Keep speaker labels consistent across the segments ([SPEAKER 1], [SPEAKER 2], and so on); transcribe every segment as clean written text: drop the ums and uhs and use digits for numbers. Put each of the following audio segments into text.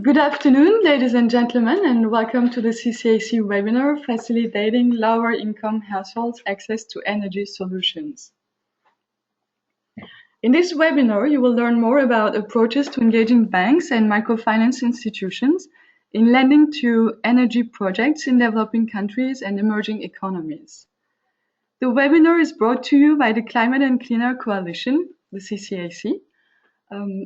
[SPEAKER 1] Good afternoon, ladies and gentlemen, and welcome to the CCAC webinar, Facilitating Lower Income Households Access to Energy Solutions. In this webinar, you will learn more about approaches to engaging banks and microfinance institutions in lending to energy projects in developing countries and emerging economies. The webinar is brought to you by the Climate and Clean Air Coalition, the CCAC.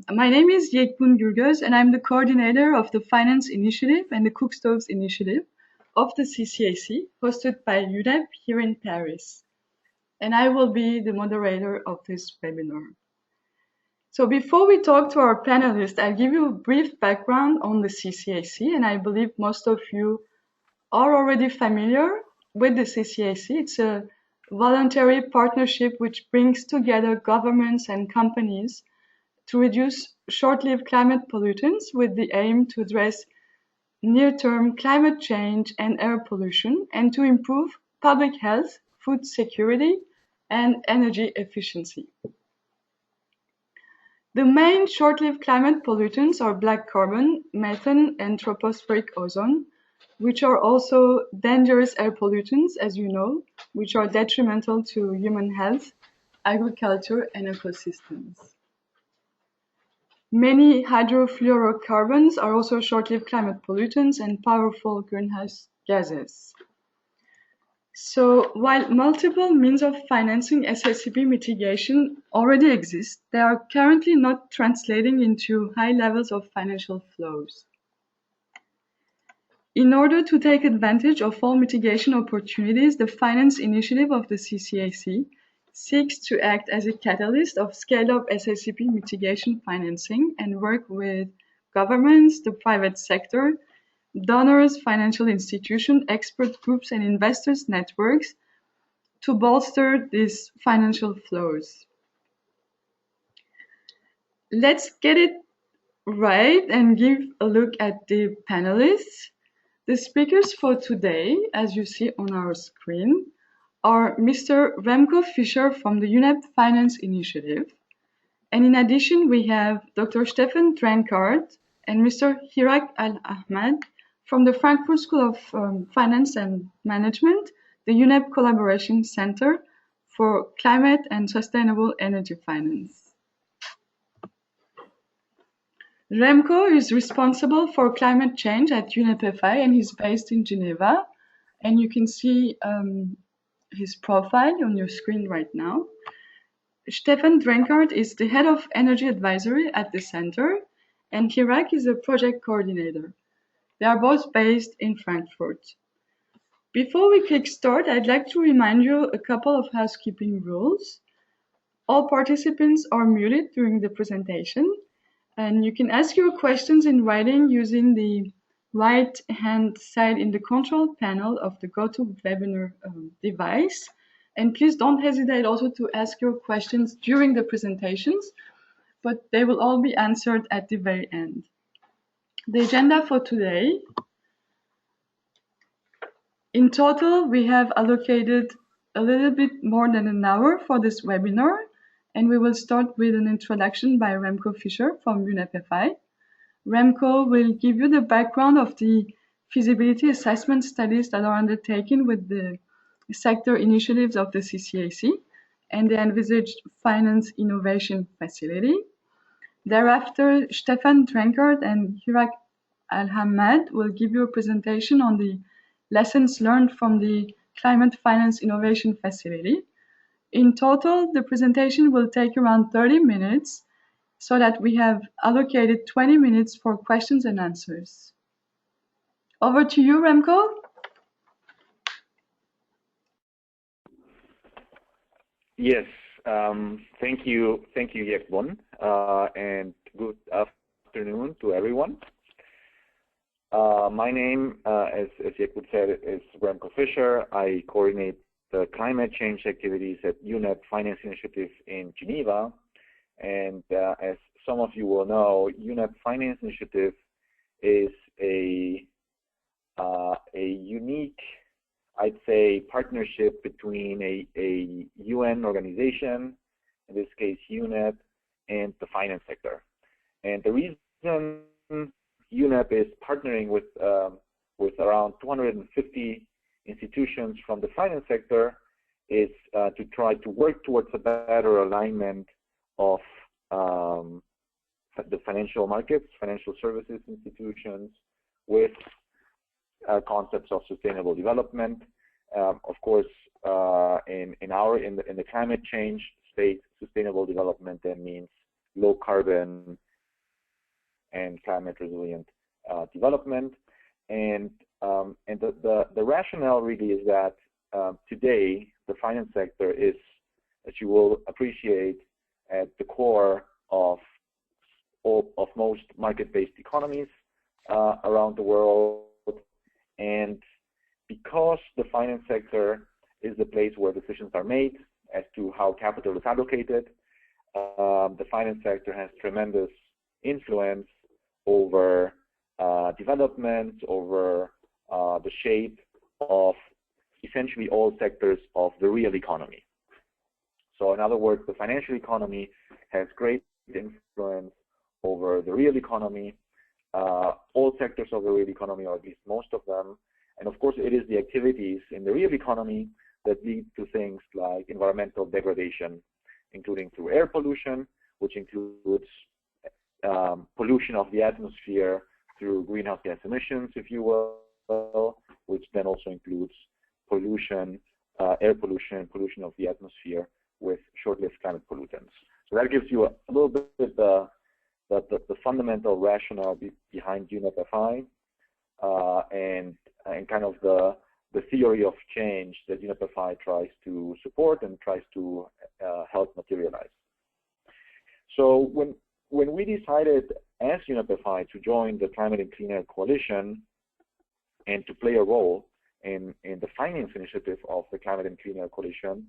[SPEAKER 1] My name is Yekbun Gurgoz, and I'm the coordinator of the Finance Initiative and the Cook Stoves Initiative of the CCAC, hosted by UNEP here in Paris. And I will be the moderator of this webinar. So before we talk to our panelists, I'll give you a brief background on the CCAC, and I believe most of you are already familiar with the CCAC. It's a voluntary partnership which brings together governments and companies to reduce short-lived climate pollutants with the aim to address near-term climate change and air pollution and to improve public health, food security, and energy efficiency. The main short-lived climate pollutants are black carbon, methane, and tropospheric ozone, which are also dangerous air pollutants, as you know, which are detrimental to human health, agriculture, and ecosystems. Many hydrofluorocarbons are also short-lived climate pollutants and powerful greenhouse gases. So while multiple means of financing SSCP mitigation already exist, they are currently not translating into high levels of financial flows. In order to take advantage of all mitigation opportunities, the Finance Initiative of the CCAC seeks to act as a catalyst of scaled-up SSCP mitigation financing and work with governments, the private sector, donors, financial institutions, expert groups, and investors' networks to bolster these financial flows. Let's get it right and give a look at the panelists. The speakers for today, as you see on our screen, are Mr. Remco Fischer from the UNEP Finance Initiative. And in addition, we have Dr. Stefan Drankart and Mr. Hirak Al-Ahmad from the Frankfurt School of Finance and Management, the UNEP Collaboration Center for Climate and Sustainable Energy Finance. Remco is responsible for climate change at UNEP-FI and he's based in Geneva. And you can see his profile on your screen right now. Stefan Drankart is the head of energy advisory at the center, and Hirak is a project coordinator. They are both based in Frankfurt. Before we kick start, I'd like to remind you a couple of housekeeping rules. All participants are muted during the presentation, and you can ask your questions in writing using the right-hand side in the control panel of the GoToWebinar device. And please don't hesitate also to ask your questions during the presentations, but they will all be answered at the very end. The agenda for today. In total, we have allocated a little bit more than an hour for this webinar, and we will start with an introduction by Remco Fischer from UNEP-FI. Remco will give you the background of the feasibility assessment studies that are undertaken with the sector initiatives of the CCAC and the envisaged finance innovation facility. Thereafter, Stefan Drankart and Hirak Al-Ahmad will give you a presentation on the lessons learned from the Climate Finance Innovation Facility. In total, the presentation will take around 30 minutes, so that we have allocated 20 minutes for questions and answers. Over to you, Remco.
[SPEAKER 2] Yes, thank you, Yekbun, and good afternoon to everyone. My name, as Yekbun said, is Remco Fischer. I coordinate the climate change activities at UNEP Finance Initiative in Geneva. And as some of you will know, UNEP Finance Initiative is a unique, I'd say, partnership between a UN organization, in this case UNEP, and the finance sector. And the reason UNEP is partnering with around 250 institutions from the finance sector is to try to work towards a better alignment of the financial markets, financial services institutions with concepts of sustainable development. Of course, in the climate change space, sustainable development then means low carbon and climate resilient development. And the rationale really is that today the finance sector is, as you will appreciate, at the core of most market-based economies around the world. And because the finance sector is the place where decisions are made as to how capital is allocated, the finance sector has tremendous influence over development, over the shape of essentially all sectors of the real economy. So in other words, the financial economy has great influence over the real economy, all sectors of the real economy, or at least most of them. And of course, it is the activities in the real economy that lead to things like environmental degradation, including through air pollution, which includes pollution of the atmosphere through greenhouse gas emissions, if you will, which then also includes pollution, air pollution, pollution of the atmosphere with short-lived climate pollutants. So that gives you a little bit the fundamental rationale behind UNEP-FI and kind of the theory of change that UNEP-FI tries to support and tries to help materialize. So when we decided as UNEP-FI to join the Climate and Clean Air Coalition and to play a role in the finance initiative of the Climate and Clean Air Coalition,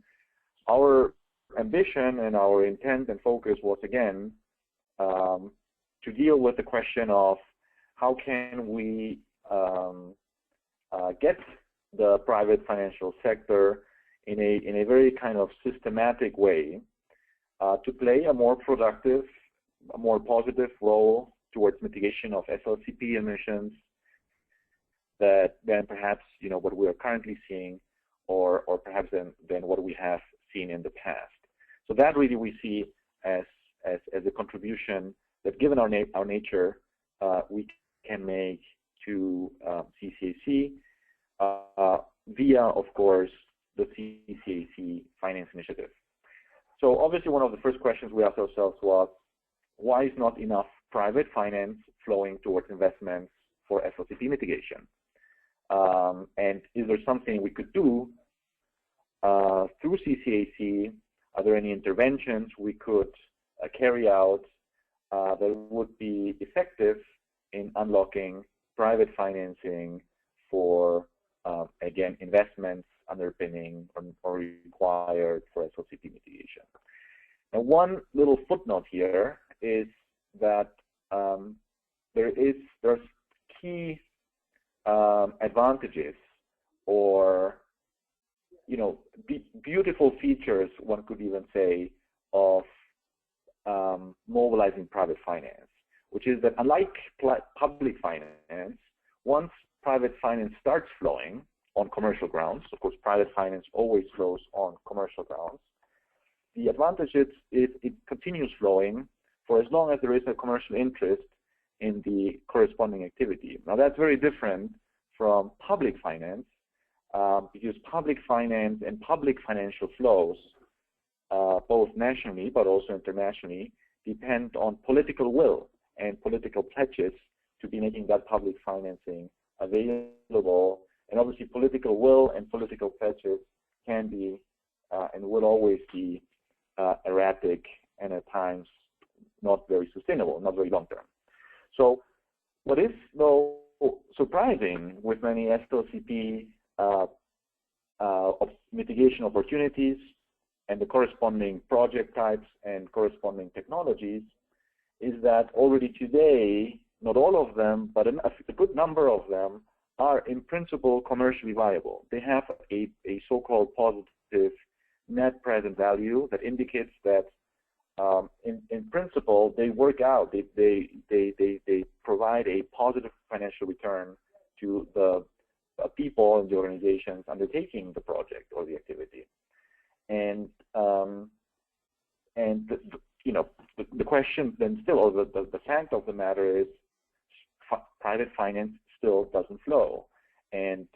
[SPEAKER 2] our ambition and our intent and focus was again to deal with the question of how can we get the private financial sector in a very kind of systematic way to play a more productive, a more positive role towards mitigation of FLCP emissions than perhaps what we are currently seeing, or perhaps than what we have seen in the past. So that really we see as a contribution that, given our nature, we can make to CCAC via, of course, the CCAC Finance Initiative. So obviously one of the first questions we asked ourselves was, why is not enough private finance flowing towards investments for FLCP mitigation? And is there something we could do through CCAC? Are there any interventions we could carry out that would be effective in unlocking private financing for, again, investments underpinning or required for FLCP mitigation? Now, one little footnote here is that there's key advantages, or beautiful features, one could even say, of mobilizing private finance, which is that unlike public finance, once private finance starts flowing on commercial grounds, of course private finance always flows on commercial grounds, the advantage is it continues flowing for as long as there is a commercial interest in the corresponding activity. Now that's very different from public finance, because public finance and public financial flows, both nationally but also internationally, depend on political will and political pledges to be making that public financing available. And obviously political will and political pledges can be and will always be erratic and at times not very sustainable, not very long term. So what is, though, surprising with many FLCP mitigation opportunities and the corresponding project types and corresponding technologies is that already today, not all of them, but a good number of them are in principle commercially viable. They have a so-called positive net present value that indicates that in principle they work out, they provide a positive financial return to the people and the organizations undertaking the project or the activity. And the question then still, or the fact of the matter is, private finance still doesn't flow. And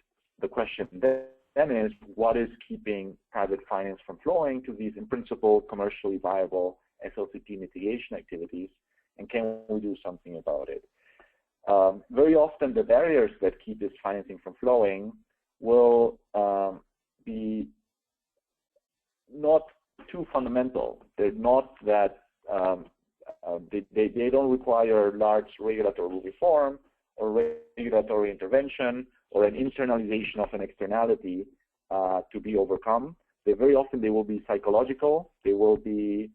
[SPEAKER 2] the question then is, what is keeping private finance from flowing to these, in principle, commercially viable SLCP mitigation activities, and can we do something about it? Very often, the barriers that keep this financing from flowing will be not too fundamental. They're not that they don't require large regulatory reform or regulatory intervention or an internalization of an externality to be overcome. Very often they will be psychological. They will be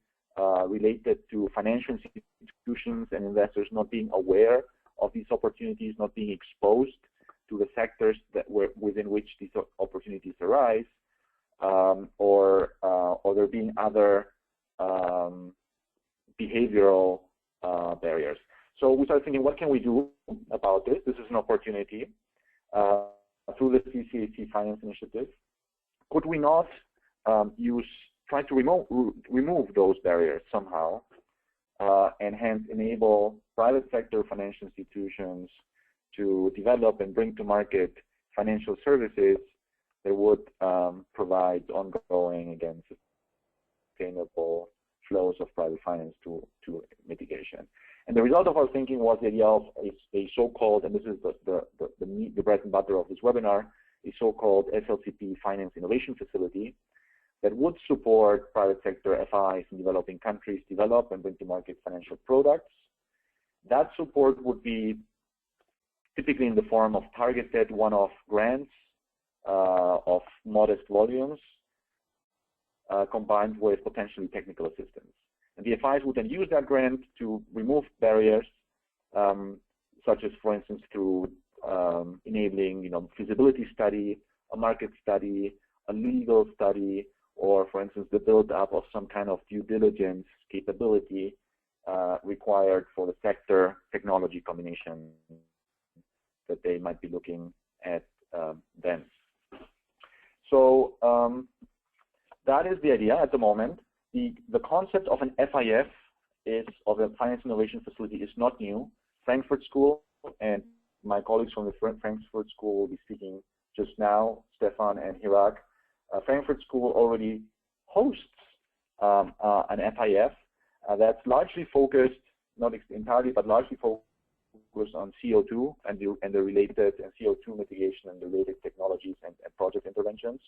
[SPEAKER 2] related to financial institutions and investors not being aware of these opportunities, not being exposed to the sectors within which these opportunities arise, or there being other behavioral barriers. So we started thinking, what can we do about this? This is an opportunity through the CCAC Finance Initiative. Could we not try to remove those barriers somehow, and hence enable private sector financial institutions to develop and bring to market financial services that would provide ongoing, again, sustainable flows of private finance to mitigation. And the result of our thinking was the idea of a so-called, and this is the bread and butter of this webinar, a so-called SLCP Finance Innovation Facility that would support private sector FIs in developing countries develop and bring to market financial products. That support would be typically in the form of targeted one-off grants of modest volumes, combined with potentially technical assistance. And the FIs would then use that grant to remove barriers, such as, for instance, through enabling, feasibility study, a market study, a legal study, or, for instance, the build-up of some kind of due diligence capability required for the sector technology combination that they might be looking at then. So that is the idea at the moment. The concept of an FIF of a Finance Innovation Facility is not new. Frankfurt School, and my colleagues from the Frankfurt School will be speaking just now, Stefan and Hirak. Frankfurt School already hosts an FIF that's largely focused, not entirely, but largely focused on CO2 and the related CO2 mitigation and related technologies and project interventions.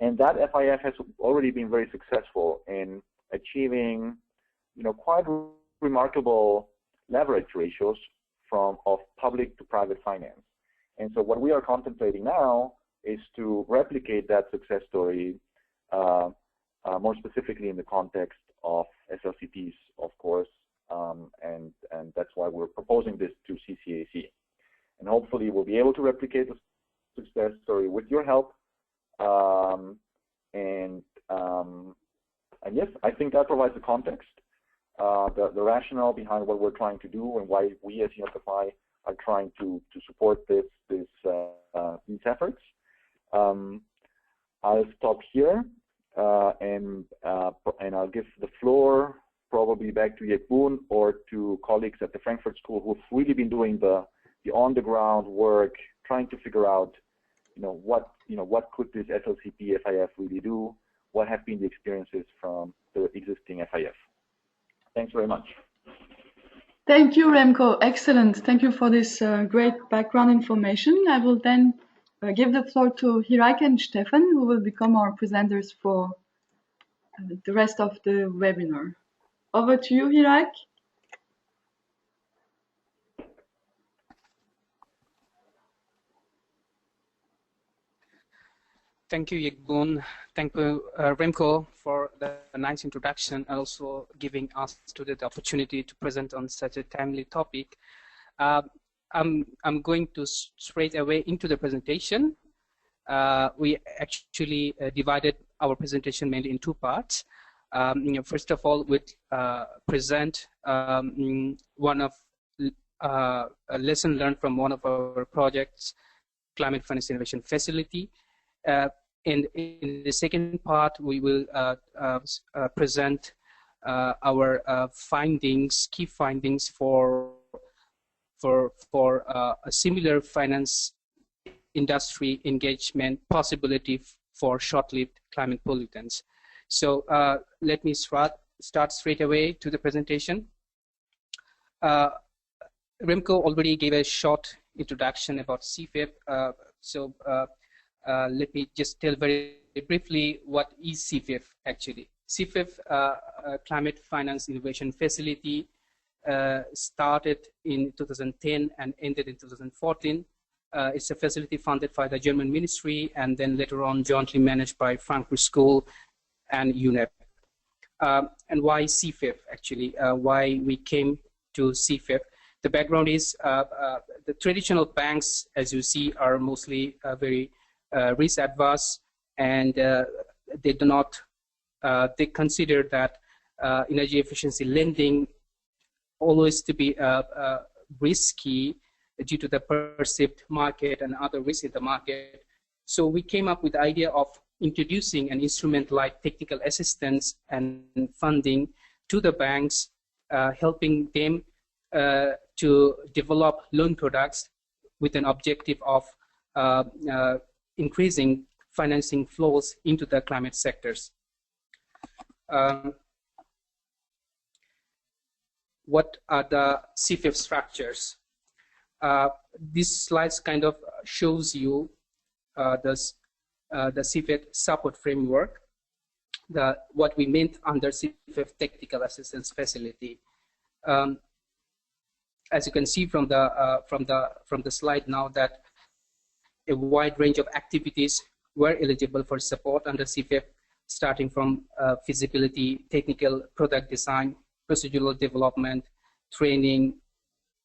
[SPEAKER 2] And that FIF has already been very successful in achieving, quite remarkable leverage ratios of public to private finance. And so what we are contemplating now is to replicate that success story more specifically in the context of SLCPs, of course, and that's why we're proposing this to CCAC. And hopefully we'll be able to replicate the success story with your help. And yes, I think that provides the context, the rationale behind what we're trying to do and why we as UNEP-FI are trying to support these efforts. I'll stop here, and I'll give the floor probably back to Yekbun or to colleagues at the Frankfurt School who've really been doing the on-the-ground work, trying to figure out, what could this SLCP FIF really do? What have been the experiences from the existing FIF? Thanks very much.
[SPEAKER 1] Thank you, Remco. Excellent. Thank you for this great background information. I will then give the floor to Hirak and Stefan, who will become our presenters for the rest of the webinar. Over to you, Hirak.
[SPEAKER 3] Thank you, Yekbun. Thank you, Remco, for the nice introduction, also giving us the opportunity to present on such a timely topic. I'm going to straight away into the presentation. We actually divided our presentation mainly in two parts. First of all, we'll present one of a lesson learned from one of our projects, Climate Finance Innovation Facility. And in the second part, we will present our findings, key findings for a similar finance industry engagement possibility for short-lived climate pollutants. So let me start straight away to the presentation. Remco already gave a short introduction about CFIP, so let me just tell very briefly what is CFIP actually. CFIP, Climate Finance Innovation Facility, started in 2010 and ended in 2014. It's a facility funded by the German ministry and then later on jointly managed by Frankfurt School and UNEP. And why CFIP actually? Why we came to CFIP? The background is the traditional banks, as you see, are mostly very risk adverse, and they do not. They consider that energy efficiency lending always to be risky due to the perceived market and other risks in the market. So we came up with the idea of introducing an instrument like technical assistance and funding to the banks, helping them to develop loan products with an objective of increasing financing flows into the climate sectors. What are the CFIP structures? This slide kind of shows you the CFIP support framework, what we meant under CFIP technical assistance facility. As you can see from the slide now, that a wide range of activities were eligible for support under CFIP, starting from feasibility, technical product design, procedural development, training,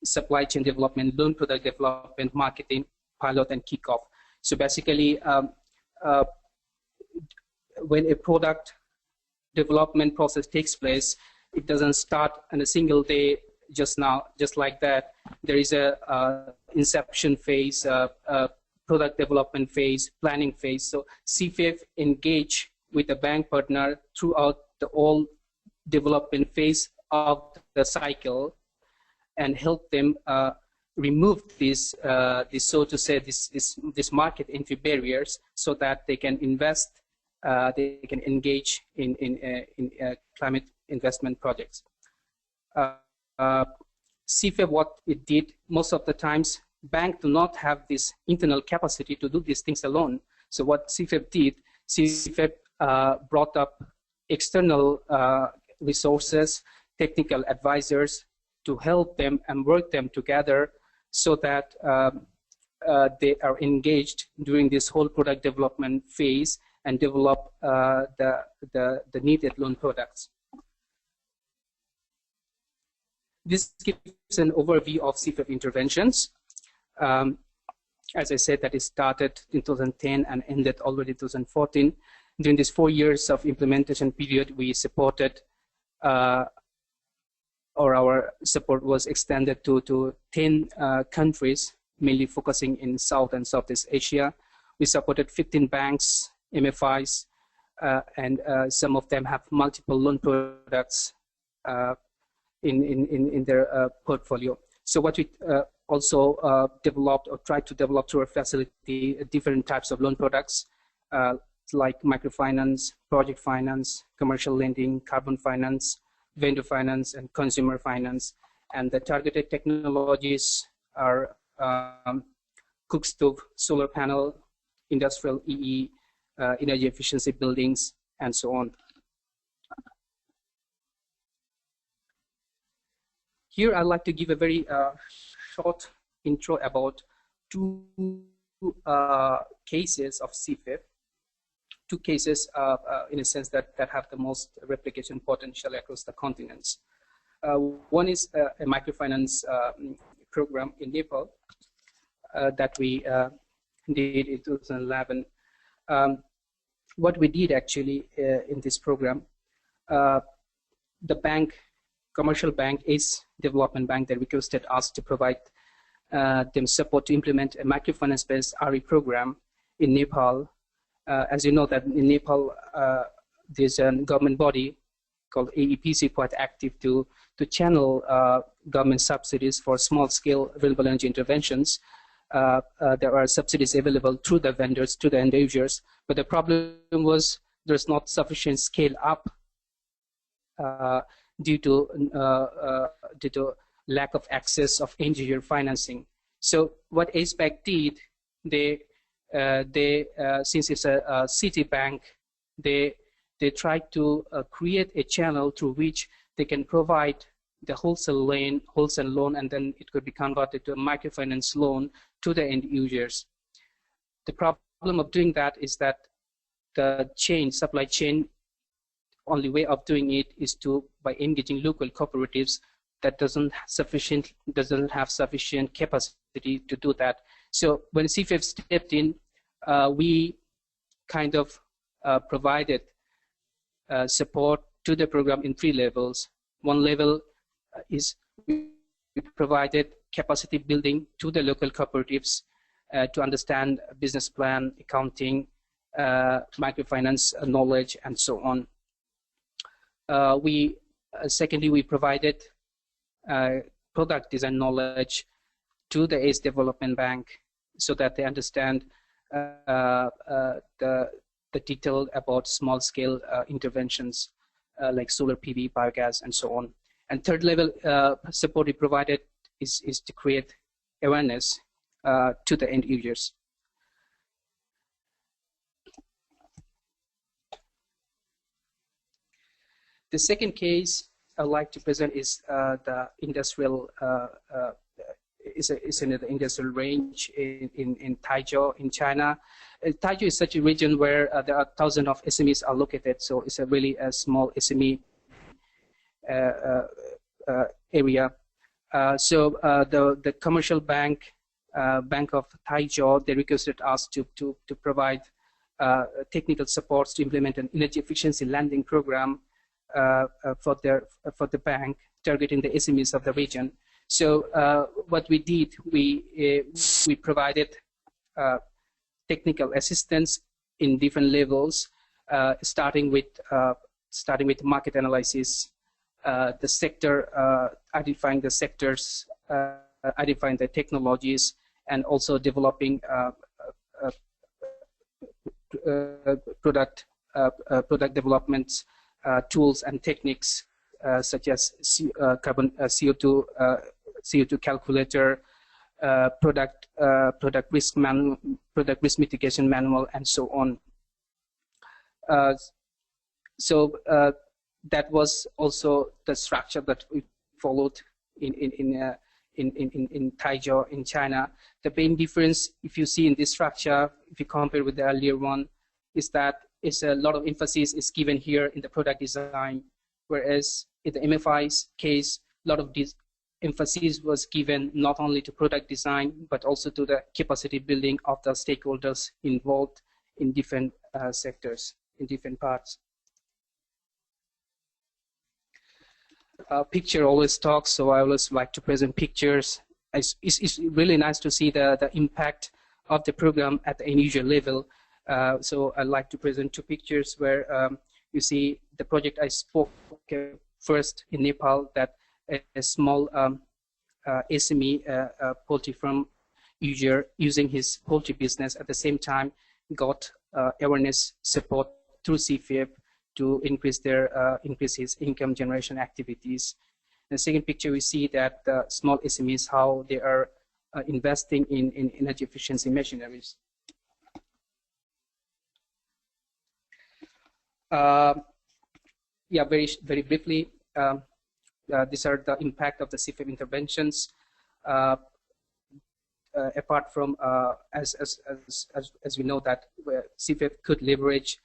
[SPEAKER 3] supply chain development, loan product development, marketing, pilot, and kickoff. So basically, when a product development process takes place, it doesn't start on a single day just like that. There is a inception phase, product development phase, planning phase. So CFIP engage with the bank partner throughout the whole development phase of the cycle and help them remove this, so to say, this market entry barriers, so that they can invest, they can engage in climate investment projects. CFIP, what it did, most of the times, banks do not have this internal capacity to do these things alone. So what CFIP did, CFIP brought up external resources, technical advisors, to help them and work them together so that they are engaged during this whole product development phase and develop the needed loan products. This gives an overview of CFIP interventions. As I said, that it started in 2010 and ended already in 2014. During these 4 years of implementation period, we supported, or our support was extended to 10 countries, mainly focusing in South and Southeast Asia. We supported 15 banks, MFIs, and some of them have multiple loan products in their portfolio. So what we also developed or tried to develop through our facility different types of loan products, like microfinance, project finance, commercial lending, carbon finance, vendor finance, and consumer finance. And the targeted technologies are cook stove, solar panel, industrial EE, energy efficiency buildings, and so on. Here I'd like to give a very short intro about two cases of CFIP, two cases in a sense that have the most replication potential across the continents. One is a microfinance program in Nepal that we did in 2011. What we did actually in this program, the bank commercial bank, ACE Development Bank, they requested us to provide them support to implement a microfinance-based RE program in Nepal. As you know that in Nepal, there's a government body called AEPC quite active to channel government subsidies for small-scale renewable energy interventions. There are subsidies available through the vendors to the end users, but the problem was there's not sufficient scale up due to lack of access of end user financing. So what ACE-PAC did, since it's a city bank, they tried to create a channel through which they can provide the wholesale loan, and then it could be converted to a microfinance loan to the end users. The problem of doing that is that the supply chain, only way of doing it is by engaging local cooperatives that doesn't have sufficient capacity to do that. So when CFF stepped in, we kind of provided support to the program in 3 levels. One level is we provided capacity building to the local cooperatives to understand business plan, accounting, microfinance knowledge, and so on. Secondly, we provided product design knowledge to the ACE Development Bank so that they understand the detail about small-scale interventions like solar PV, biogas, and so on. And third level support we provided is to create awareness to the end users. The second case I'd like to present is the industrial is in the industrial range in Taizhou in China. Taizhou is such a region where there are thousands of SMEs are located, so it's a really small SME area. So the commercial bank, Bank of Taizhou, they requested us to provide technical supports to implement an energy efficiency lending program for the bank, targeting the SMEs of the region. So what we did, we provided technical assistance in different levels, starting with market analysis, the sector, identifying the sectors, identifying the technologies, and also developing product developments, tools and techniques such as CO2 calculator, product risk mitigation manual, and so on. So that was also the structure that we followed in Taizhou in China. The main difference, if you see in this structure, if you compare with the earlier one, is that a lot of emphasis is given here in the product design, whereas in the MFI's case, a lot of this emphasis was given not only to product design, but also to the capacity building of the stakeholders involved in different sectors, in different parts. Picture always talks, so I always like to present pictures. It's really nice to see the impact of the program at the end user level. So I like to present 2 pictures where you see the project I spoke first in Nepal, that a small SME poultry farm user using his poultry business at the same time got awareness support through CFF to increase his income generation activities. In the second picture, we see that the small SMEs, how they are investing in energy efficiency machineries. Yeah, very briefly, these are the impact of the CFF interventions. Apart from, as we know that CFF could leverage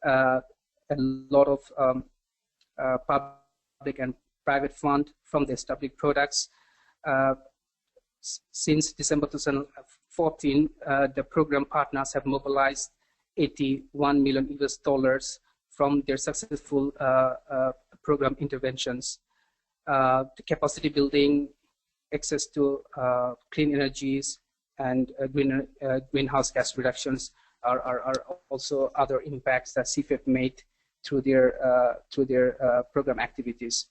[SPEAKER 3] a lot of public and private fund from the established products. Since December 2014, the program partners have mobilized $81 million from their successful program interventions. the capacity building, access to clean energies, and greenhouse gas reductions are also other impacts that CFIF made through their program activities.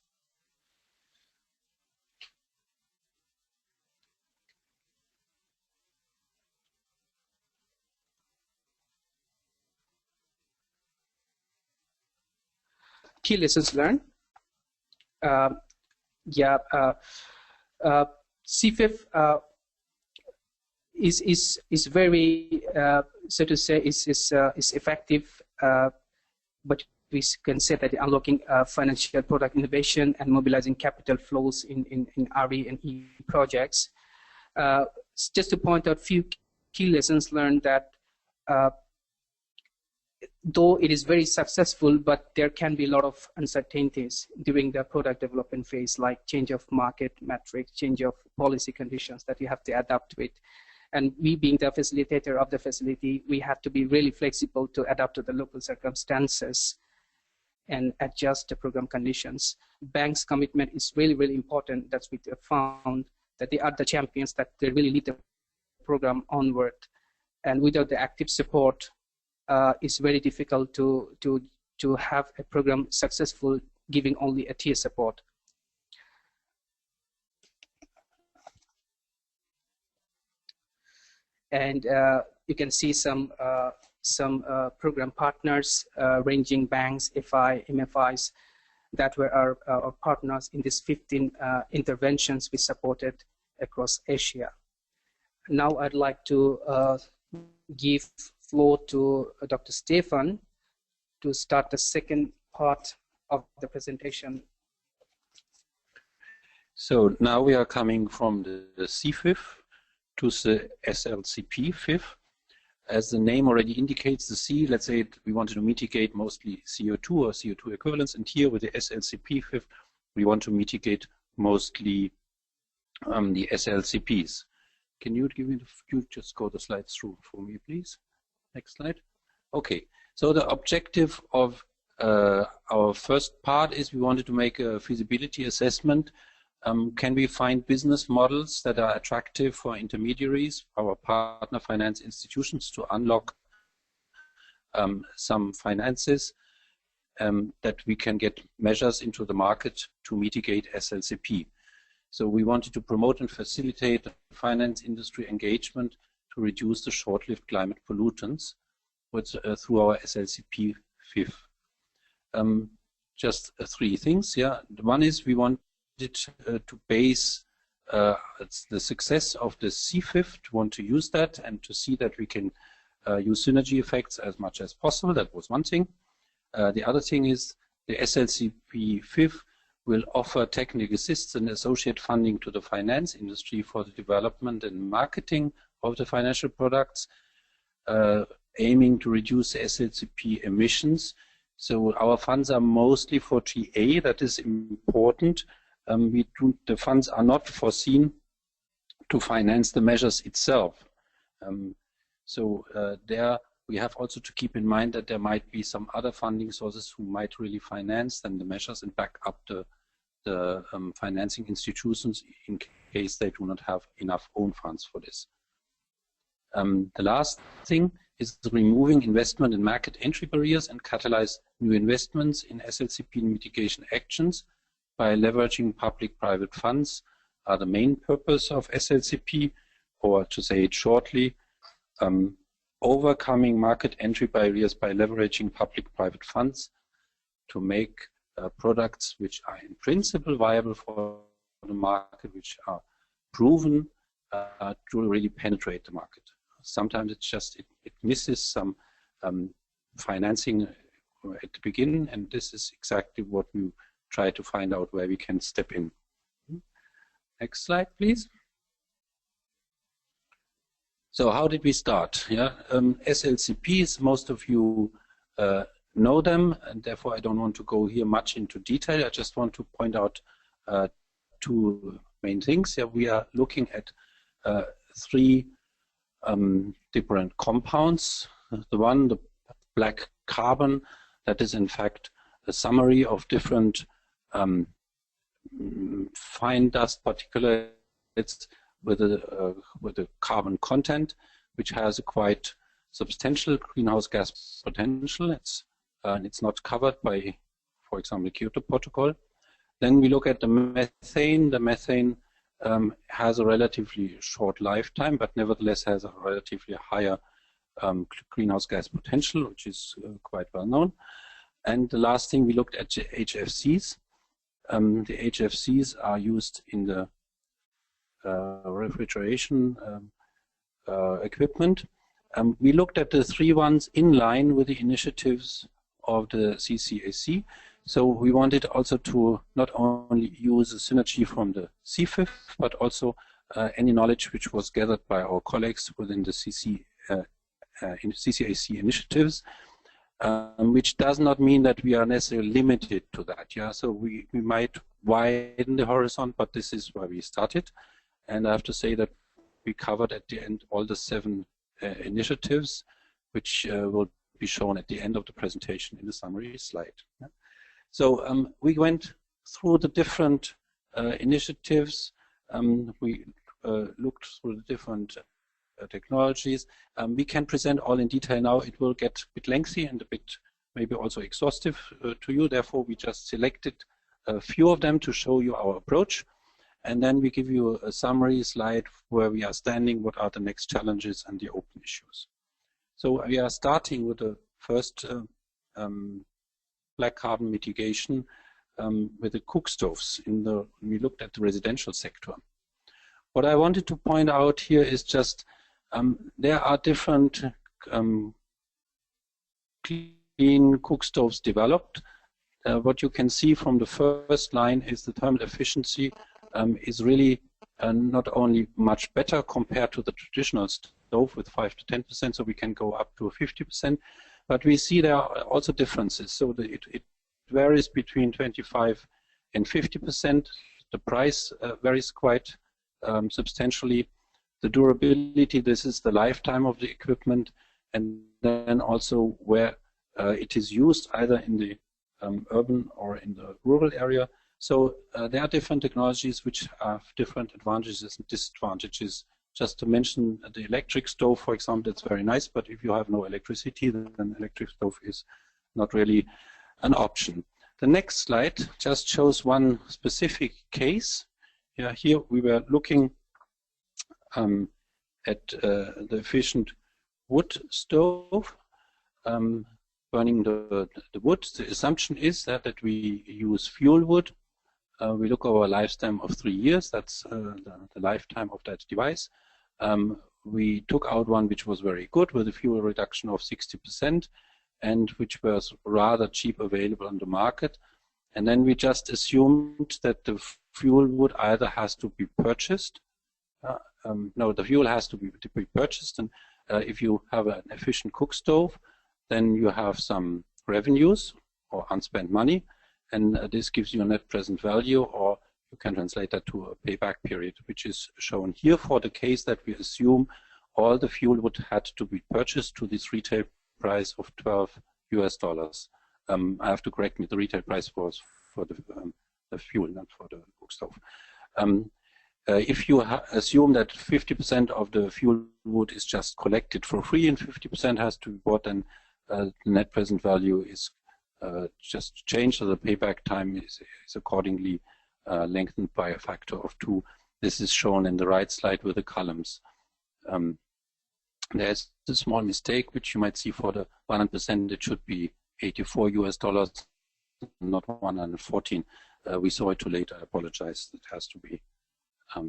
[SPEAKER 3] Key lessons learned. CFIF is very so to say is effective, but we can say that unlocking financial product innovation and mobilizing capital flows in RE and E projects. Just to point out a few key lessons learned, that though it is very successful, but there can be a lot of uncertainties during the product development phase, like change of market metrics, change of policy conditions that you have to adapt with. And we, being the facilitator of the facility, we have to be really flexible to adapt to the local circumstances and adjust the program conditions. Banks' commitment is really, really important. That's what we found, that they are the champions, that they really lead the program onward. And without the active support, it's very difficult to have a program successful giving only a tier support. And you can see some program partners ranging banks, FI, MFIs, that were our partners in these 15 interventions we supported across Asia. Now I'd like to give floor to Dr. Stefan to start the second part of the presentation.
[SPEAKER 4] So now we are coming from the CFIF to the SLCP FIF. As the name already indicates, the C, let's say we wanted to mitigate mostly CO2 or CO2 equivalents, and here with the SLCP FIF, we want to mitigate mostly the SLCPs. Can you give me you just go the slides through for me, please? Next slide. Okay, so the objective of our first part is we wanted to make a feasibility assessment. Can we find business models that are attractive for intermediaries, our partner finance institutions, to unlock some finances that we can get measures into the market to mitigate SLCP. So we wanted to promote and facilitate finance industry engagement to reduce the short-lived climate pollutants through our SLCP FIF. Just three things. Yeah, one is we wanted to base the success of the CFIF, to want to use that and to see that we can use synergy effects as much as possible. That was one thing. The other thing is the SLCP FIF will offer technical assistance and associate funding to the finance industry for the development and marketing of the financial products, aiming to reduce the SLCP emissions. So our funds are mostly for TA. That is important. The funds are not foreseen to finance the measures itself. There we have also to keep in mind that there might be some other funding sources who might really finance then the measures and back up the financing institutions in case they do not have enough own funds for this. The last thing is removing investment and market entry barriers and catalyze new investments in SLCP mitigation actions by leveraging public-private funds are the main purpose of SLCP, or to say it shortly, overcoming market entry barriers by leveraging public-private funds to make products which are in principle viable for the market, which are proven to really penetrate the market. Sometimes it's just, it misses some financing at the beginning, and this is exactly what we try to find out where we can step in. Next slide, please. So how did we start? Yeah, SLCPs, most of you know them, and therefore I don't want to go here much into detail. I just want to point out two main things. Yeah, we are looking at three different compounds. The one, the black carbon, that is in fact a summary of different fine dust particulates with a carbon content, which has a quite substantial greenhouse gas potential. It's not covered by, for example, the Kyoto Protocol. Then we look at the methane. The methane has a relatively short lifetime, but nevertheless has a relatively higher greenhouse gas potential, which is quite well known. And the last thing, we looked at the HCFCs. The HCFCs are used in the refrigeration equipment. We looked at the three ones in line with the initiatives of the CCAC. So we wanted also to not only use the synergy from the CFIF, but also any knowledge which was gathered by our colleagues within the CCAC initiatives, which does not mean that we are necessarily limited to that. Yeah, so we might widen the horizon, but this is where we started. And I have to say that we covered at the end all the 7 initiatives, which will be shown at the end of the presentation in the summary slide. Yeah. So we went through the different initiatives. We looked through the different technologies. We can present all in detail now. It will get a bit lengthy and a bit maybe also exhaustive to you. Therefore, we just selected a few of them to show you our approach. And then we give you a summary slide where we are standing, what are the next challenges and the open issues. So we are starting with the first black carbon mitigation with the cook stoves. We looked at the residential sector. What I wanted to point out here is just there are different clean cook stoves developed. What you can see from the first line is the thermal efficiency is really not only much better compared to the traditional stove with 5 to 10%, so we can go up to 50%, but we see there are also differences. So it varies between 25 and 50%. The price varies quite substantially. The durability, this is the lifetime of the equipment, and then also where it is used, either in the urban or in the rural area. So there are different technologies which have different advantages and disadvantages. Just to mention the electric stove, for example, it's very nice, but if you have no electricity, then electric stove is not really an option. The next slide just shows one specific case. Yeah, here we were looking at the efficient wood stove, burning the wood. The assumption is that we use fuel wood. We look over a lifetime of 3 years. That's the lifetime of that device. We took out one which was very good with a fuel reduction of 60% and which was rather cheap available on the market. And then we just assumed that the fuel wood either has to be purchased. No, the fuel has to be purchased. And if you have an efficient cook stove, then you have some revenues or unspent money. And this gives you a net present value, or you can translate that to a payback period, which is shown here for the case that we assume all the fuel would had to be purchased to this retail price of $12 US. I have to correct me, the retail price was for the fuel, not for the cook stove. If you assume that 50% of the fuel wood is just collected for free and 50% has to be bought, then the net present value is just changed, so the payback time is accordingly lengthened by a factor of 2. This is shown in the right slide with the columns. There's a small mistake which you might see for the 100%. It should be $84 US, not 114. We saw it too late. I apologize. It has to be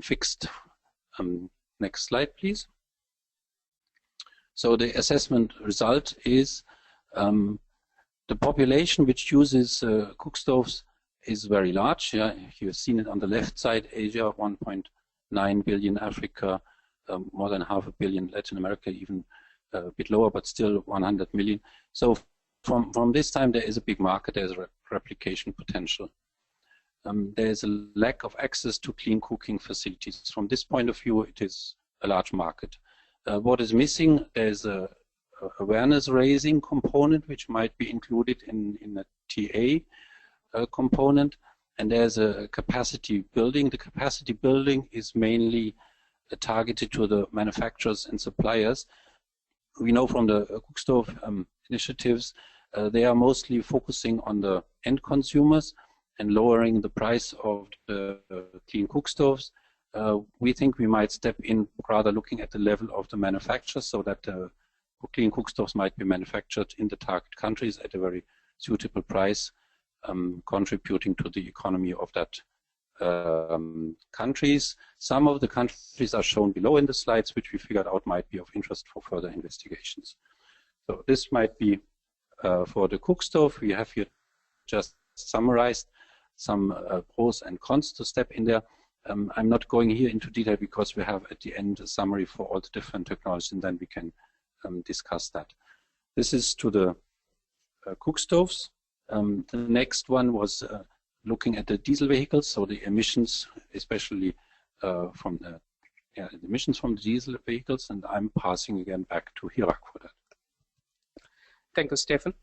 [SPEAKER 4] fixed. Next slide, please. So the assessment result is the population which uses cook stoves is very large. Yeah, you've seen it on the left side. Asia, 1.9 billion. Africa, more than 500 million. Latin America, even a bit lower, but still 100 million. So from this time, there is a big market. There's a replication potential. There is a lack of access to clean cooking facilities. From this point of view, it is a large market. What is missing? There's a awareness raising component which might be included in a TA component, and there's a capacity building. The capacity building is mainly targeted to the manufacturers and suppliers. We know from the cook stove initiatives, they are mostly focusing on the end consumers and lowering the price of the clean cook stoves. We think we might step in rather looking at the level of the manufacturers, so that clean cook stoves might be manufactured in the target countries at a very suitable price, contributing to the economy of that countries. Some of the countries are shown below in the slides, which we figured out might be of interest for further investigations. So this might be for the cook stove. We have here just summarized some pros and cons to step in there. I'm not going here into detail because we have at the end a summary for all the different technologies, and then we can discuss that. This is to the cook stoves. The next one was looking at the diesel vehicles, so the emissions, especially from the emissions from the diesel vehicles, and I'm passing again back to Hirak for that.
[SPEAKER 3] Thank you, Stefan.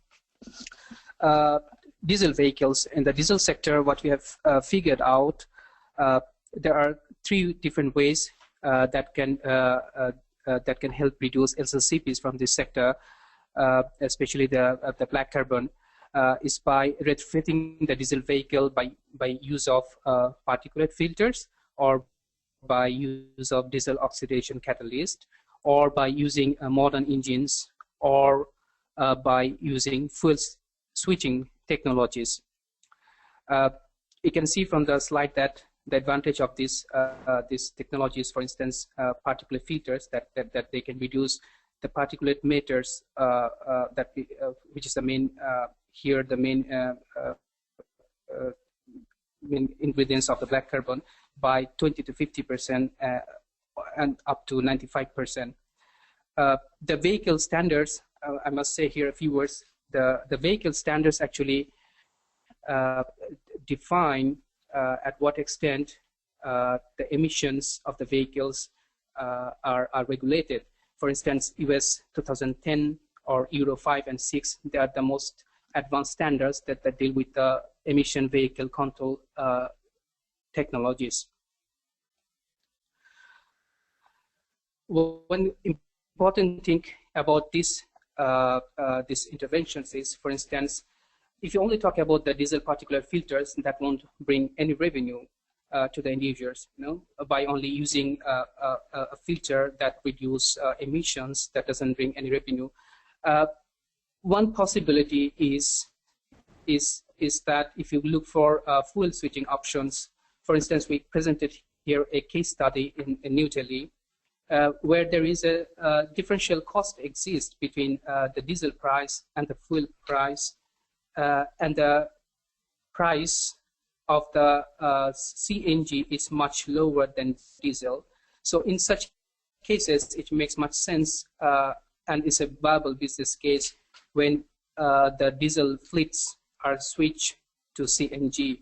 [SPEAKER 3] Diesel vehicles. In the diesel sector, what we have figured out, there are 3 different ways that can help reduce LCCPs from this sector, especially the black carbon, is by retrofitting the diesel vehicle by use of particulate filters, or by use of diesel oxidation catalyst, or by using modern engines, or by using fuel switching technologies. You can see from the slide that the advantage of these technologies, for instance, particulate filters, that they can reduce the particulate matters, which is the main main ingredients of the black carbon, by 20 to 50% and up to 95%. The vehicle standards, I must say here a few words. The vehicle standards actually define at what extent the emissions of the vehicles are regulated. For instance, US 2010 or Euro 5 and 6, they are the most advanced standards that deal with the emission vehicle control technologies. One important thing about these interventions is, for instance, if you only talk about the diesel particulate filters, that won't bring any revenue to the end users. By only using a filter that reduces emissions, that doesn't bring any revenue. One possibility is that if you look for fuel switching options, for instance, we presented here a case study in New Delhi, where there is a differential cost exists between the diesel price and the fuel price, and the price of the CNG is much lower than diesel. So in such cases, it makes much sense and is a viable business case when the diesel fleets are switched to CNG.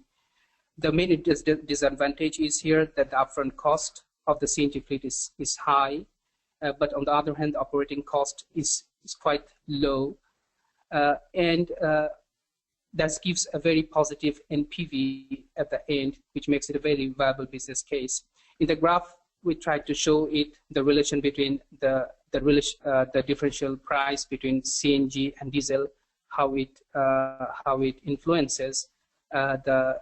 [SPEAKER 3] The main disadvantage is here that the upfront cost of the CNG fleet is high, but on the other hand, the operating cost is quite low, and that gives a very positive NPV at the end, which makes it a very viable business case. In the graph, we tried to show it, the relation between the differential price between CNG and diesel, how it influences the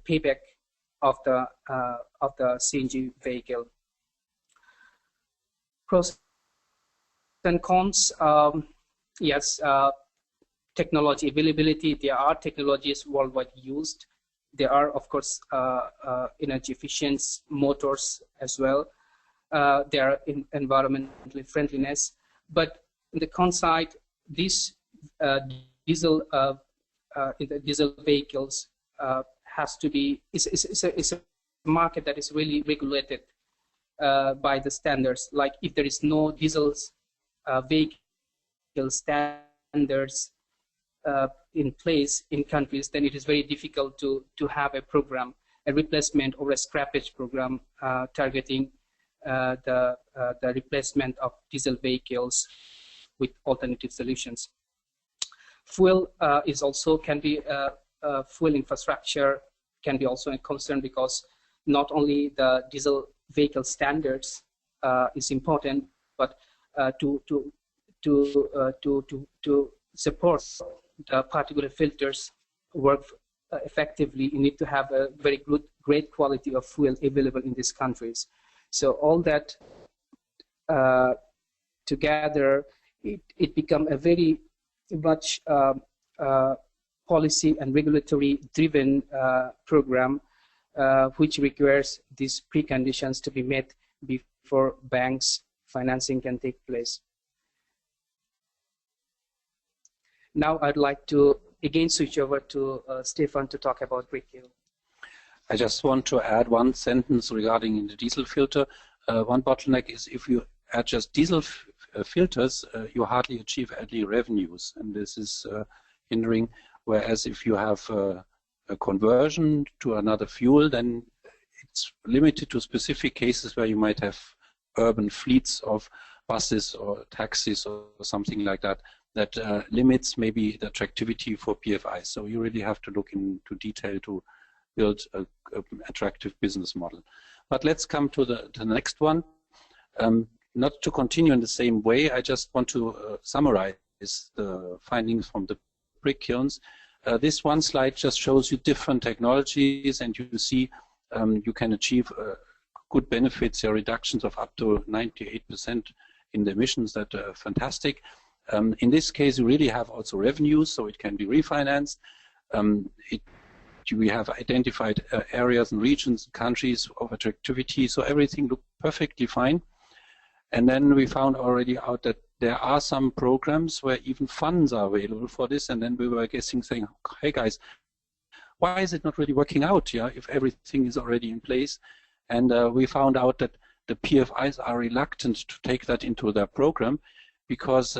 [SPEAKER 3] payback of the CNG vehicle. Pros and cons. Yes, technology availability. There are technologies worldwide used. There are, of course, energy efficient motors as well. There are environmental friendliness, but in the con side, this diesel in the diesel vehicles has to be is a market that is really regulated by the standards. Like if there is no diesel vehicle standards in place in countries, then it is very difficult to have a program, a replacement or a scrappage program targeting the replacement of diesel vehicles with alternative solutions. Fuel is also can be fuel infrastructure can be also a concern, because not only the diesel vehicle standards is important, but to support the particulate filters work effectively, you need to have a very great quality of fuel available in these countries. So all that together, it become a very much policy and regulatory driven program, which requires these preconditions to be met before banks financing can take place. Now I'd like to again switch over to Stefan to talk about Remco.
[SPEAKER 4] I just want to add one sentence regarding the diesel filter. One bottleneck is if you add just diesel filters, you hardly achieve any revenues, and this is hindering. Whereas if you have a conversion to another fuel, then it's limited to specific cases where you might have urban fleets of buses or taxis or something like that, that limits maybe the attractivity for PFI. So you really have to look into detail to build an attractive business model. But let's come to the next one. Not to continue in the same way, I just want to summarize the findings from the brick kilns. This one slide just shows you different technologies, and you see you can achieve good benefits, reductions of up to 98% in the emissions. That are fantastic. In this case, you really have also revenues, so it can be refinanced. We have identified areas and regions and countries of attractivity, so everything looked perfectly fine. And then we found already out that there are some programs where even funds are available for this, and then we were guessing, saying, hey guys, why is it not really working out, if everything is already in place? And we found out that the PFIs are reluctant to take that into their program because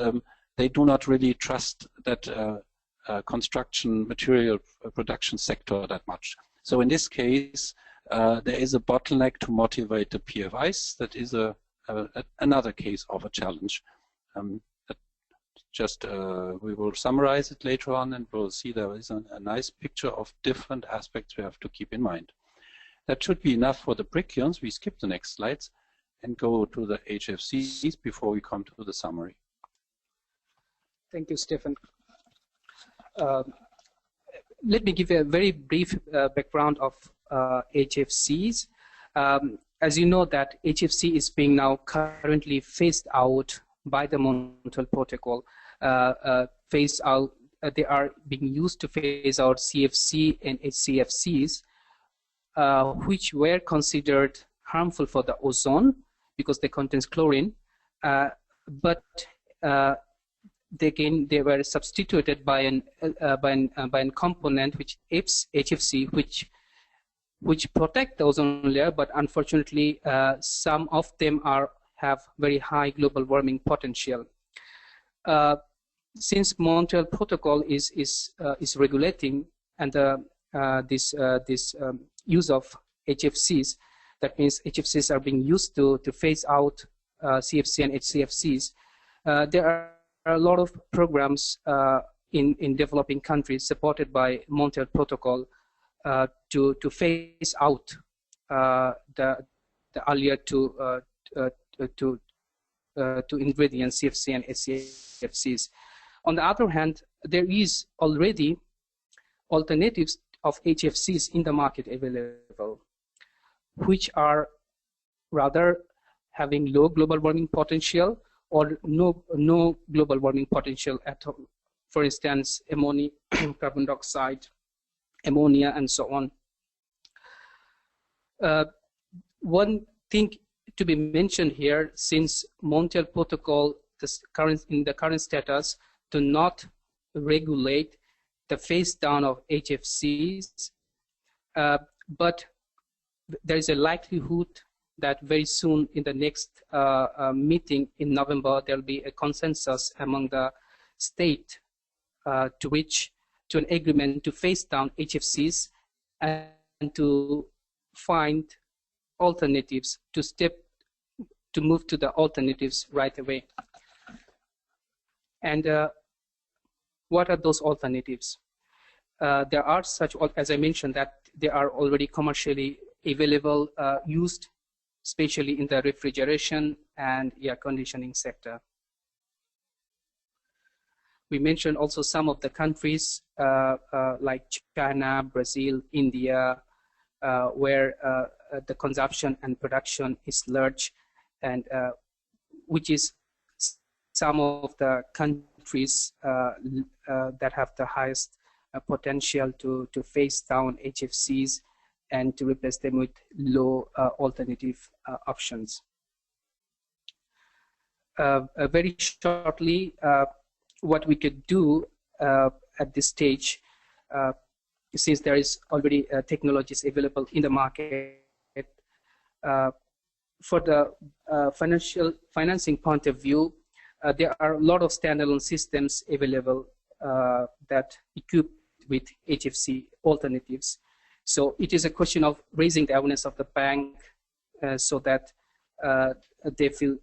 [SPEAKER 4] they do not really trust that construction material production sector that much. So in this case, there is a bottleneck to motivate the PFIs. That is another case of a challenge. We will summarize it later on, and we'll see there is a nice picture of different aspects we have to keep in mind. That should be enough for the brick kilns. We skip the next slides and go to the HCFCs before we come to the summary.
[SPEAKER 3] Thank you, Stefan. Let me give you a very brief background of HCFCs. As you know, that HCFC is being now currently phased out by the Montreal Protocol. Phased out, they are being used to phase out CFC and HCFCs, which were considered harmful for the ozone because they contain chlorine, but they were substituted by an component which is HCFC, which protect the ozone layer, but unfortunately some of them have very high global warming potential. Since Montreal Protocol is regulating and this use of HCFCs, that means HCFCs are being used to phase out CFC and HCFCs. There are a lot of programs in developing countries supported by Montreal Protocol to phase out the earlier to ingredients CFC and HCFCs. On the other hand, there is already alternatives of HCFCs in the market available, which are rather having low global warming potential or no global warming potential at all. For instance, ammonia, carbon dioxide, ammonia, and so on. One thing to be mentioned here, since Montreal Protocol in the current status do not regulate the phase down of HCFCs, but there is a likelihood that very soon in the next meeting in November there will be a consensus among the state to reach to an agreement to phase down HCFCs and to find alternatives, to move to the alternatives right away. And what are those alternatives? there are such, as I mentioned, that they are already commercially available, used, especially in the refrigeration and air conditioning sector. We mentioned also some of the countries like China, Brazil, India, where the consumption and production is large, and which is some of the countries that have the highest potential to phase down HFCs and to replace them with low alternative options. Very shortly, what we could do at this stage, since there is already technologies available in the market, for the financing point of view, there are a lot of standalone systems available that equip with HFC alternatives. So it is a question of raising the awareness of the bank so that they feel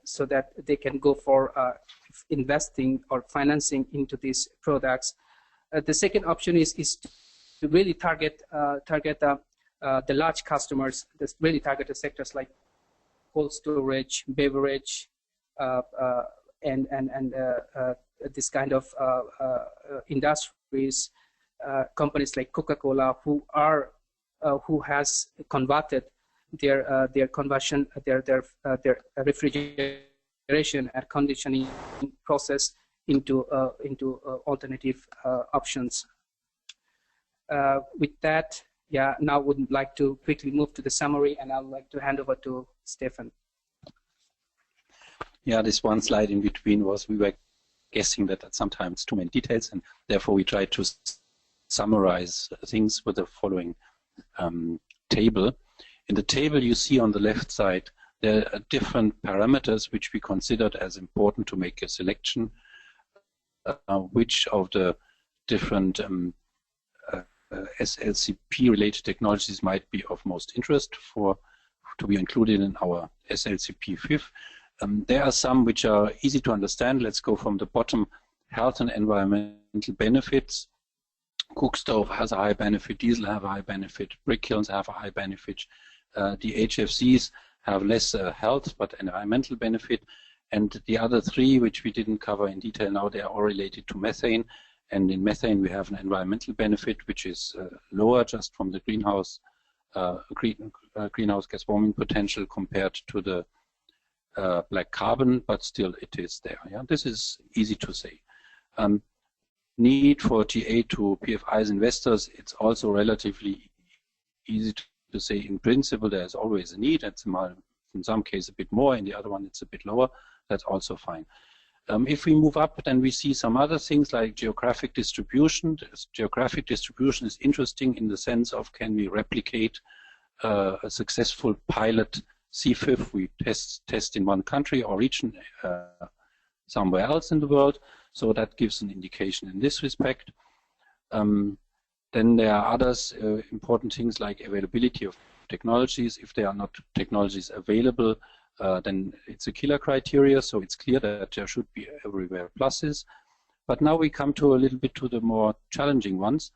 [SPEAKER 3] so that they can go for investing or financing into these products. The second option is to really target the large customers, really targeted sectors like cold storage, beverage, and this kind of industries, companies like Coca-Cola, who has converted their refrigeration and conditioning process into alternative options. With that, yeah, now would like to quickly move to the summary, and I'd like to hand over to Stefan.
[SPEAKER 4] Yeah, this one slide in between was we were guessing that sometimes too many details, and therefore we tried to summarize things with the following table. In the table you see on the left side there are different parameters which we considered as important to make a selection, which of the different SLCP related technologies might be of most interest to be included in our SLCP FIF. There are some which are easy to understand. Let's go from the bottom. Health and environmental benefits. Cook stove has a high benefit, diesel have a high benefit, brick kilns have a high benefit. The HFCs have less health but environmental benefit. And the other three, which we didn't cover in detail now, they are all related to methane. And in methane we have an environmental benefit which is lower just from the greenhouse gas warming potential compared to the black carbon, but still it is there. Yeah, this is easy to say. Need for GA to PFI's investors, it's also relatively easy to say. In principle, there's always a need. It's in some cases a bit more, in the other one it's a bit lower. That's also fine. If we move up, then we see some other things like geographic distribution. Geographic distribution is interesting in the sense of, can we replicate a successful pilot CFIF we test in one country or region somewhere else in the world. So that gives an indication in this respect. Then there are others important things like availability of technologies. If there are not technologies available, then it's a killer criteria. So it's clear that there should be everywhere pluses. But now we come to a little bit to the more challenging ones.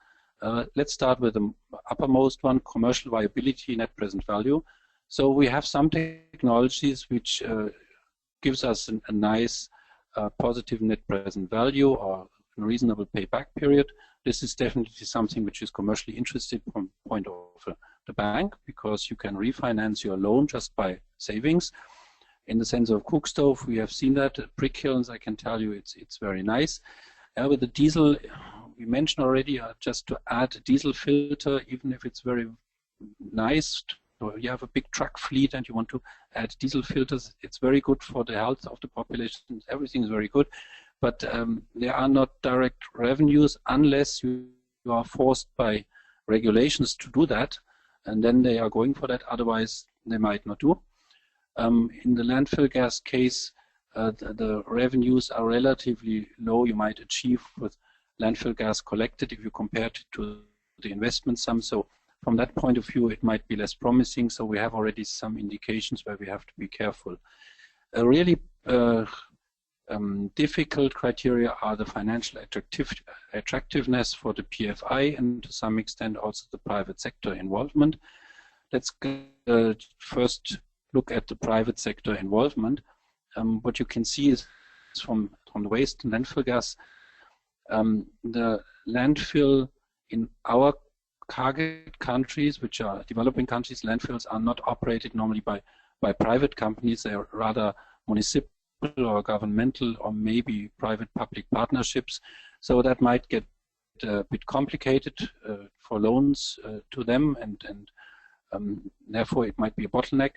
[SPEAKER 4] Let's start with the uppermost one, commercial viability, net present value. So we have some technologies which gives us a nice positive net present value or a reasonable payback period. This is definitely something which is commercially interesting from the point of the bank, because you can refinance your loan just by savings. In the sense of cook stove, we have seen that. Brick kilns, I can tell you, it's very nice. With the diesel, we mentioned already, just to add a diesel filter, even if it's very nice. So you have a big truck fleet and you want to add diesel filters, it's very good for the health of the population. Everything is very good, but there are not direct revenues unless you are forced by regulations to do that, and then they are going for that. Otherwise, they might not do. In the landfill gas case, the revenues are relatively low. You might achieve with landfill gas collected if you compare it to the investment sum. So from that point of view, it might be less promising. So we have already some indications where we have to be careful. A really difficult criteria are the financial attractiveness for the PFI and to some extent also the private sector involvement. Let's first look at the private sector involvement. What you can see is from the waste and landfill gas, the landfill in our target countries, which are developing countries, landfills are not operated normally by private companies. They are rather municipal or governmental or maybe private-public partnerships. So that might get a bit complicated for loans to them, and therefore it might be a bottleneck.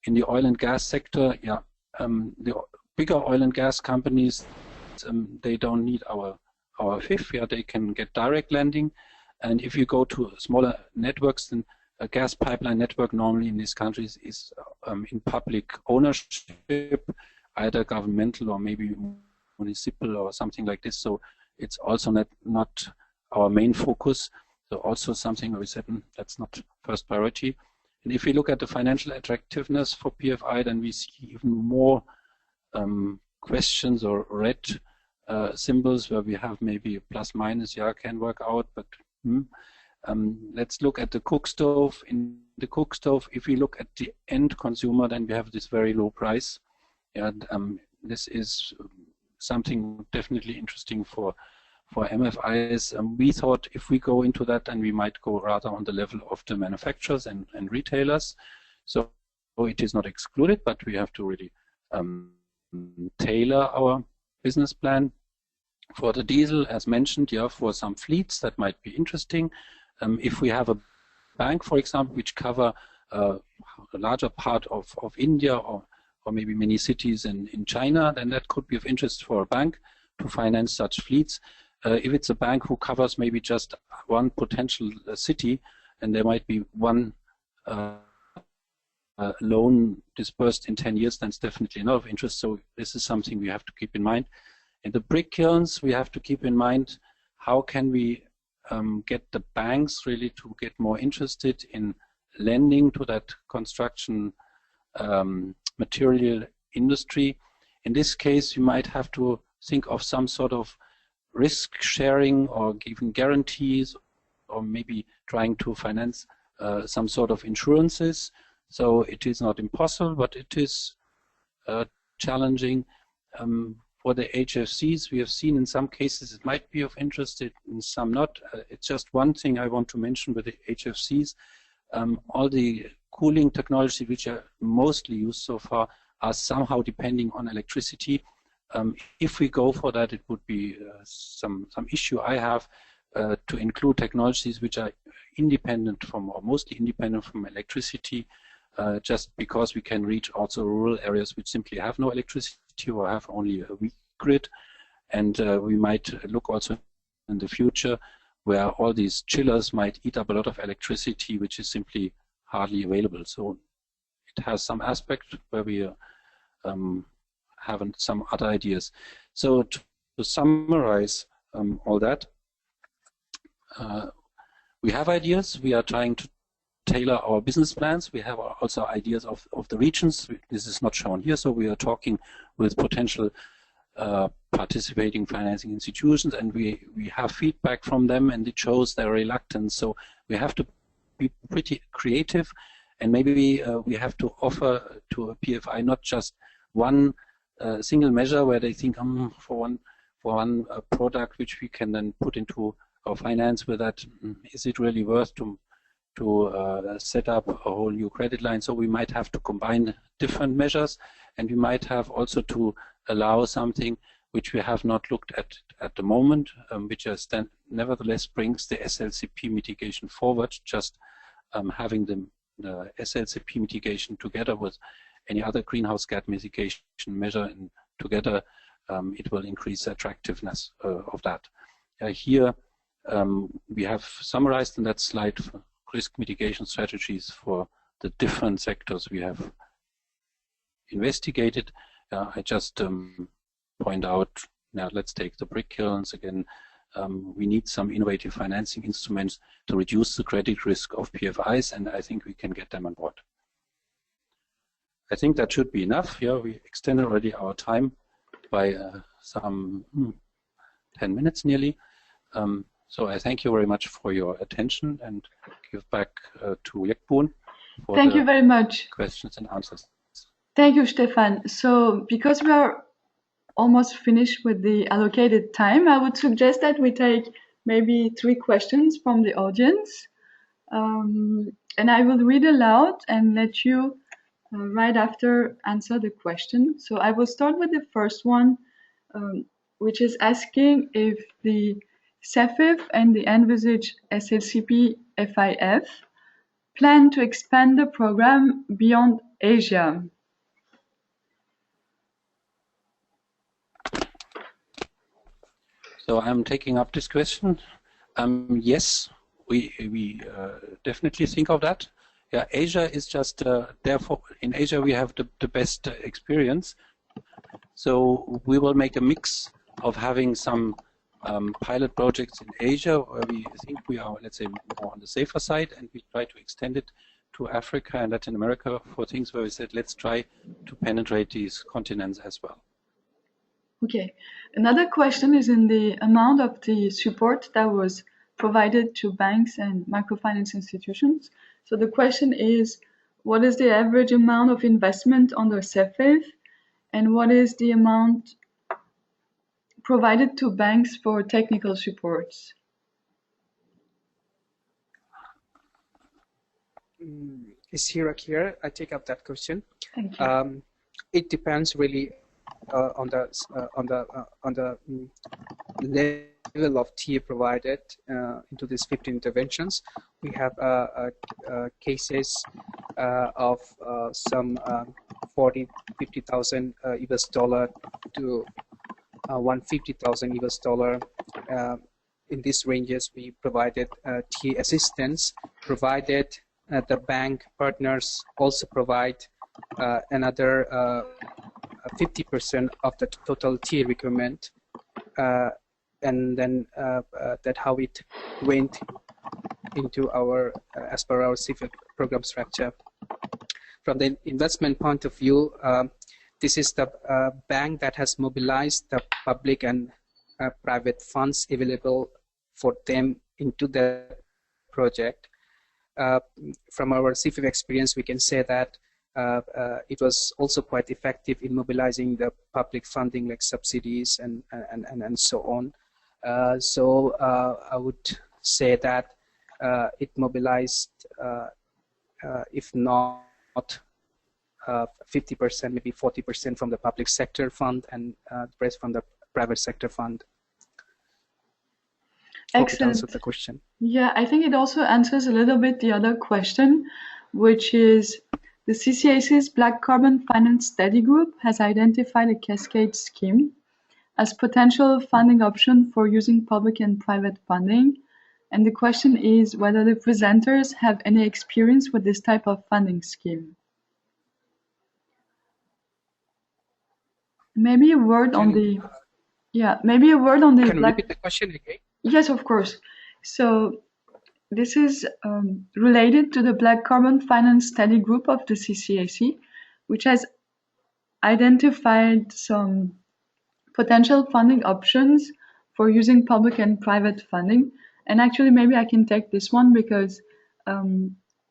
[SPEAKER 4] In the oil and gas sector, yeah, the bigger oil and gas companies, they don't need our FIF. Yeah, they can get direct lending. And if you go to smaller networks, then a gas pipeline network normally in these countries is in public ownership, either governmental or maybe municipal or something like this. So it's also not our main focus. So also something where we said that's not first priority. And if we look at the financial attractiveness for PFI, then we see even more questions or red symbols where we have maybe a plus minus, yeah, can work out, but let's look at the cook stove. In the cook stove, if we look at the end consumer, then we have this very low price. Yeah, this is something definitely interesting for MFIs. We thought if we go into that, then we might go rather on the level of the manufacturers and retailers. So it is not excluded, but we have to really tailor our business plan. For the diesel, as mentioned, yeah, for some fleets that might be interesting. If we have a bank, for example, which cover a larger part of India or maybe many cities in China, then that could be of interest for a bank to finance such fleets. If it's a bank who covers maybe just one potential city, and there might be one loan dispersed in 10 years, then it's definitely not of interest. So this is something we have to keep in mind. In the brick kilns, we have to keep in mind how can we get the banks really to get more interested in lending to that construction material industry. In this case, you might have to think of some sort of risk sharing or giving guarantees or maybe trying to finance some sort of insurances. So it is not impossible, but it is challenging. For the HFCs, we have seen in some cases it might be of interest, in some not. It's just one thing I want to mention with the HFCs. All the cooling technology which are mostly used so far are somehow depending on electricity. If we go for that, it would be some issue I have to include technologies which are independent from, or mostly independent from electricity, just because we can reach also rural areas which simply have no electricity or have only a weak grid. And we might look also in the future where all these chillers might eat up a lot of electricity which is simply hardly available. So it has some aspect where we have some other ideas. So to summarize all that, we have ideas. We are trying to tailor our business plans. We have also ideas of the regions. This is not shown here, so we are talking with potential participating financing institutions, and we have feedback from them, and it shows their reluctance. So we have to be pretty creative, and maybe we have to offer to a PFI not just one single measure where they think for one product which we can then put into our finance with that, is it really worth to set up a whole new credit line? So we might have to combine different measures, and we might have also to allow something which we have not looked at the moment, which nevertheless brings the SLCP mitigation forward. Just having the SLCP mitigation together with any other greenhouse gas mitigation measure, and together it will increase the attractiveness of that. Here we have summarized in that slide risk mitigation strategies for the different sectors we have investigated. I just point out, now let's take the brick kilns again. We need some innovative financing instruments to reduce the credit risk of PFIs, and I think we can get them on board. I think that should be enough. Yeah, we extended already our time. by some 10 minutes nearly. So I thank you very much for your attention and give back to Yekbun for
[SPEAKER 1] Thank you very much.
[SPEAKER 4] Questions and answers.
[SPEAKER 1] Thank you, Stefan. So because we are almost finished with the allocated time, I would suggest that we take maybe 3 questions from the audience. And I will read aloud and let you right after answer the question. So I will start with the first one, which is asking if the CEFIF and the envisaged SLCP-FIF plan to expand the program beyond Asia.
[SPEAKER 4] So I'm taking up this question. Yes, we definitely think of that. Yeah, Asia is just therefore in Asia we have the best experience. So we will make a mix of having some pilot projects in Asia where we think we are, let's say, more on the safer side, and we try to extend it to Africa and Latin America for things where we said let's try to penetrate these continents as well.
[SPEAKER 1] Okay. Another question is in the amount of the support that was provided to banks and microfinance institutions. So the question is, what is the average amount of investment under CEFIF, and what is the amount provided to banks for technical supports?
[SPEAKER 3] Is here clear? I take up that question.
[SPEAKER 1] Thank you.
[SPEAKER 3] It depends really on the level of tier provided into these 15 interventions. We have cases of some 40-50,000 US dollar to 150,000 US dollar. In these ranges, we provided tier assistance, provided the bank partners also provide another 50% of the total tier requirement, and then that how it went into our as per our CFIP program structure. From the investment point of view, this is the bank that has mobilized the public and private funds available for them into the project. From our CFIP experience, we can say that it was also quite effective in mobilizing the public funding like subsidies and so on. So I would say that it mobilized, if not 50%, maybe 40% from the public sector fund and the rest from the private sector fund.
[SPEAKER 1] Excellent.
[SPEAKER 3] Hope it answered the question.
[SPEAKER 1] Yeah, I think it also answers a little bit the other question, which is the CCAC's Black Carbon Finance Study Group has identified a cascade scheme as potential funding option for using public and private funding. And the question is whether the presenters have any experience with this type of funding scheme. Maybe a word on the, maybe a word on the.
[SPEAKER 3] Can you repeat the question again?
[SPEAKER 1] Yes, of course. So this is related to the Black Carbon Finance Study Group of the CCAC, which has identified some potential funding options for using public and private funding. And actually, maybe I can take this one because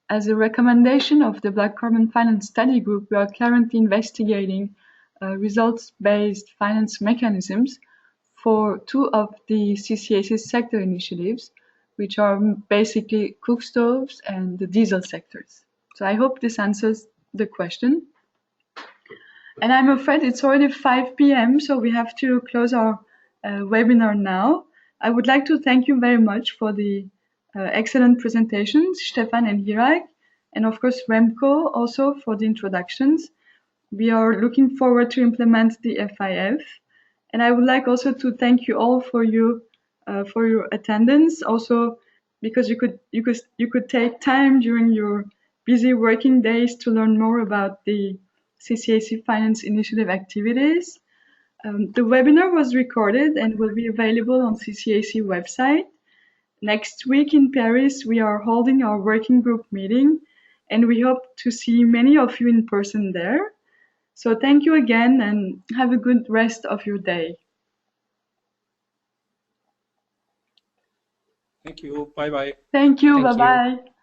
[SPEAKER 1] as a recommendation of the Black Carbon Finance Study Group, we are currently investigating results-based finance mechanisms for 2 of the CCAC's sector initiatives, which are basically cook stoves and the diesel sectors. So I hope this answers the question. And I'm afraid it's already 5 p.m., so we have to close our webinar now. I would like to thank you very much for the excellent presentations, Stefan and Hirak, and of course Remco also for the introductions. We are looking forward to implement the FIF. And I would like also to thank you all for your attendance. Also, because you could take time during your busy working days to learn more about the CCAC Finance Initiative activities. The webinar was recorded and will be available on CCAC website. Next week in Paris, we are holding our working group meeting, and we hope to see many of you in person there. So thank you again and have a good rest of your day.
[SPEAKER 4] Thank you. Bye-bye.
[SPEAKER 1] Thank you.
[SPEAKER 3] Thank you.
[SPEAKER 1] Bye-bye.